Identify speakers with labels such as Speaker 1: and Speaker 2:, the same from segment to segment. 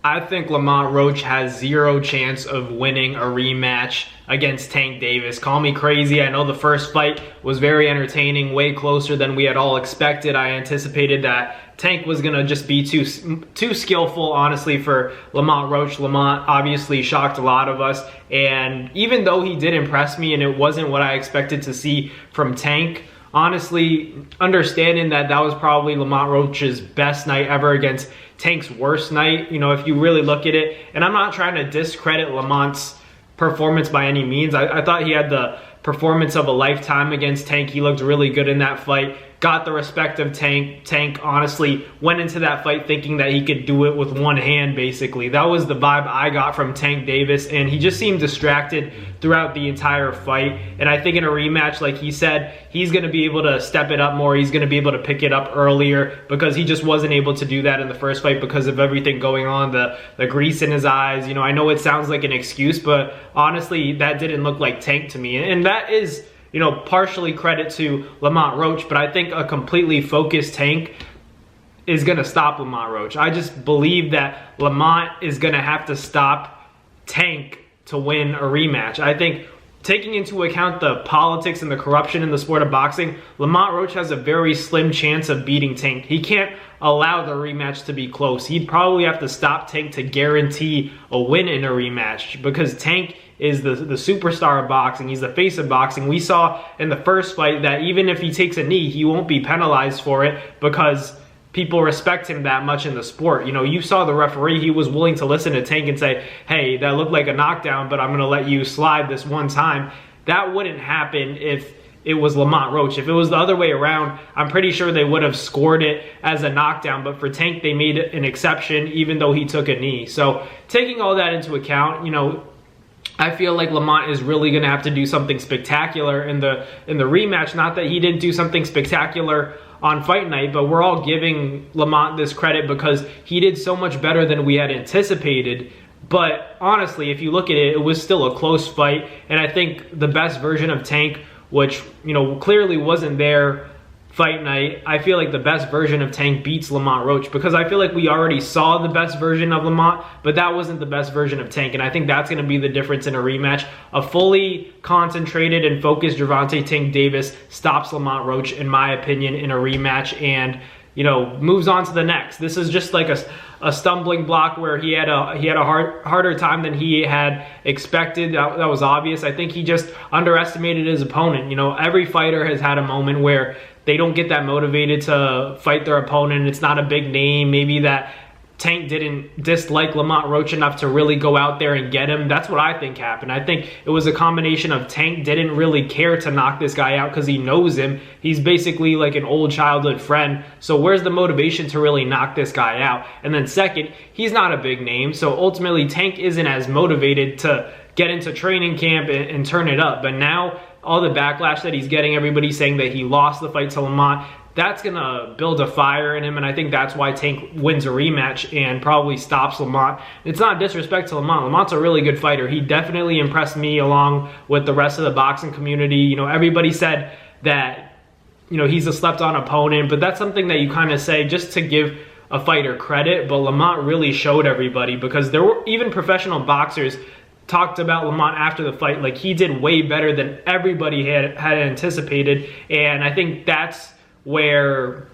Speaker 1: I think Lamont Roach has zero chance of winning a rematch against Tank Davis. Call me crazy. I know the first fight was very entertaining, way closer than we had all expected. I anticipated that Tank was gonna just be too skillful, honestly, for Lamont Roach. Lamont obviously shocked a lot of us, and even though he did impress me and it wasn't what I expected to see from Tank, honestly, understanding that that was probably Lamont Roach's best night ever against Tank's worst night, you know, if you really look at it, and I'm not trying to discredit Lamont's performance by any means. I thought he had the performance of a lifetime against Tank. He looked really good in that fight, got the respect of Tank. Tank honestly went into that fight thinking that he could do it with one hand, basically. That was the vibe I got from Tank Davis, and he just seemed distracted throughout the entire fight. And I think in a rematch, like he said, he's going to be able to step it up more. He's going to be able to pick it up earlier because he just wasn't able to do that in the first fight because of everything going on, the grease in his eyes. You know, I know it sounds like an excuse, but honestly, that didn't look like Tank to me. And that is, you know, partially credit to Lamont Roach, but I think a completely focused Tank is going to stop Lamont Roach. I just believe that Lamont is going to have to stop Tank to win a rematch. I think taking into account the politics and the corruption in the sport of boxing, Lamont Roach has a very slim chance of beating Tank. He can't allow the rematch to be close. He'd probably have to stop Tank to guarantee a win in a rematch because Tank is the superstar of boxing. He's the face of boxing. We saw in the first fight that even if he takes a knee, he won't be penalized for it because people respect him that much in the sport. You know, you saw the referee, he was willing to listen to Tank and say, hey, that looked like a knockdown, but I'm gonna let you slide this one time. That wouldn't happen if it was Lamont Roach. If it was the other way around, I'm pretty sure they would have scored it as a knockdown, but for Tank, they made an exception even though he took a knee. So taking all that into account, you know, I feel like Lamont is really going to have to do something spectacular in the rematch. Not that he didn't do something spectacular on fight night, but we're all giving Lamont this credit because he did so much better than we had anticipated. But honestly, if you look at it, it was still a close fight, and I think the best version of Tank, which, you know, clearly wasn't there fight night, I feel like the best version of Tank beats Lamont Roach because I feel like we already saw the best version of Lamont, but that wasn't the best version of Tank, and I think that's going to be the difference in a rematch. A fully concentrated and focused Gervonta Tank Davis stops Lamont Roach, in my opinion, in a rematch, and, you know, moves on to the next. This is just like a stumbling block where he had a harder time than he had expected. That was obvious. I think he just underestimated his opponent. You know, every fighter has had a moment where they don't get that motivated to fight their opponent. It's not a big name. Maybe that Tank didn't dislike Lamont Roach enough to really go out there and get him. That's what I think happened. I think it was a combination of Tank didn't really care to knock this guy out because he knows him. He's basically like an old childhood friend. So where's the motivation to really knock this guy out? And then second, he's not a big name. So ultimately, Tank isn't as motivated to get into training camp and turn it up. But now all the backlash that he's getting, everybody saying that he lost the fight to Lamont, that's going to build a fire in him, and I think that's why Tank wins a rematch and probably stops Lamont. It's not disrespect to Lamont. Lamont's a really good fighter. He definitely impressed me along with the rest of the boxing community. You know, everybody said that, you know, he's a slept-on opponent, but that's something that you kind of say just to give a fighter credit, but Lamont really showed everybody because there were even professional boxers talked about Lamont after the fight. Like, he did way better than everybody had anticipated, and I think that's where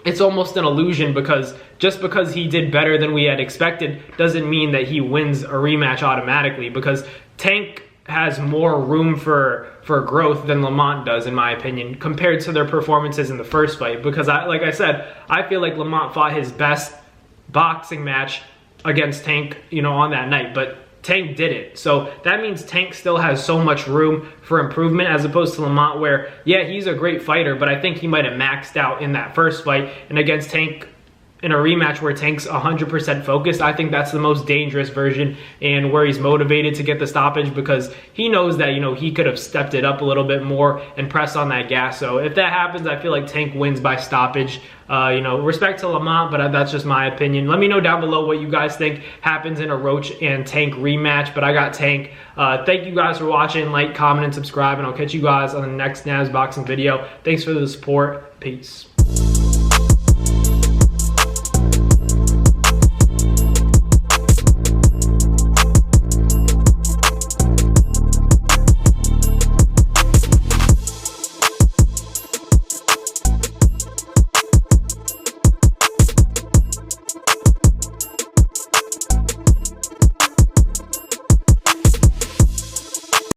Speaker 1: it's almost an illusion because just because he did better than we had expected doesn't mean that he wins a rematch automatically, because Tank has more room for growth than Lamont does, in my opinion, compared to their performances in the first fight. Because like I said, I feel like Lamont fought his best boxing match against Tank, you know, on that night, but Tank did it. So that means Tank still has so much room for improvement as opposed to Lamont, where, yeah, he's a great fighter, but I think he might have maxed out in that first fight. And against Tank, in a rematch where Tank's 100% focused, I think that's the most dangerous version, and where he's motivated to get the stoppage because he knows that, you know, he could have stepped it up a little bit more and pressed on that gas. So if that happens, I feel like Tank wins by stoppage. You know, respect to Lamont, but that's just my opinion. Let me know down below what you guys think happens in a Roach and Tank rematch, but I got Tank. Thank you guys for watching. Like, comment, and subscribe, and I'll catch you guys on the next NAS boxing video. Thanks for the support. Peace.